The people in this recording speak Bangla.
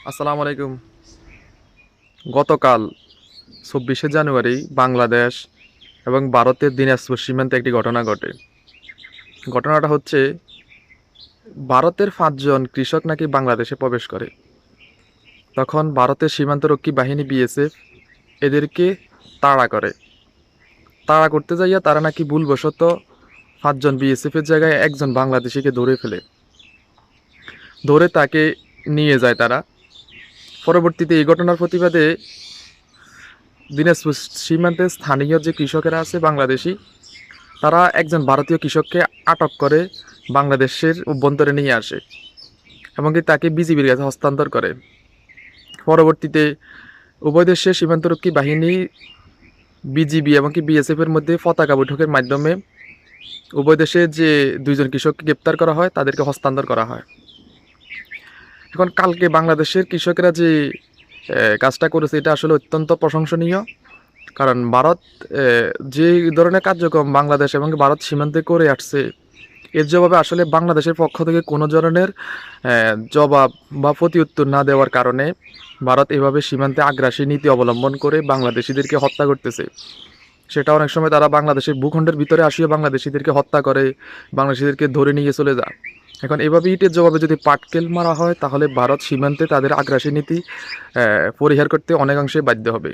আসসালামু আলাইকুম। গতকাল ২৪শে জানুয়ারি বাংলাদেশ এবং ভারতের দিনাজপুর সীমান্তে একটি ঘটনা ঘটে। ঘটনাটা হচ্ছে, ভারতের ৫ জন কৃষক নাকি বাংলাদেশে প্রবেশ করে। তখন ভারতের সীমান্তরক্ষী বাহিনী বিএসএফ এদেরকে তাড়া করে। তাড়া করতে যাইয়া তারা নাকি ভুলবশত ৫ জন বিএসএফের জায়গায় একজন বাংলাদেশিকে ধরে ফেলে। ধরে তাকে নিয়ে যায় তারা। পরবর্তীতে এই ঘটনার প্রতিবাদে দিনাজপুর সীমান্তে স্থানীয় যে কৃষকেরা আছে বাংলাদেশি, তারা একজন ভারতীয় কৃষককে আটক করে বাংলাদেশের অভ্যন্তরে নিয়ে আসে এবং কি তাকে বিজিবির কাছে হস্তান্তর করে। পরবর্তীতে উভয় দেশের সীমান্তরক্ষী বাহিনী, বিজিবি এবং কি বিএসএফের মধ্যে পতাকা বৈঠকের মাধ্যমে উভয় দেশে যে 2 জন কৃষককে গ্রেপ্তার করা হয় তাদেরকে হস্তান্তর করা হয়। এখন কালকে বাংলাদেশের কৃষকেরা যে কাজটা করেছে এটা আসলে অত্যন্ত প্রশংসনীয়। কারণ ভারত যে ধরনের কার্যক্রম বাংলাদেশ এবং ভারত সীমান্তে করে আসছে, এর জবাবে আসলে বাংলাদেশের পক্ষ থেকে কোনো ধরনের জবাব বা প্রতিউত্তর না দেওয়ার কারণে ভারত এভাবে সীমান্তে আগ্রাসী নীতি অবলম্বন করে বাংলাদেশিদেরকে হত্যা করতেছে। সেটা অনেক সময় তারা বাংলাদেশের ভূখণ্ডের ভিতরে আসিয়ে বাংলাদেশিদেরকে হত্যা করে, বাংলাদেশিদেরকে ধরে নিয়ে চলে যায়। এখন এভাবে ইটের জবাবে যদি পাটকেল মারা হয়, তাহলে ভারত সীমান্তে তাদের আগ্রাসী নীতি পরিহার করতে অনেকাংশে বাধ্য হবে।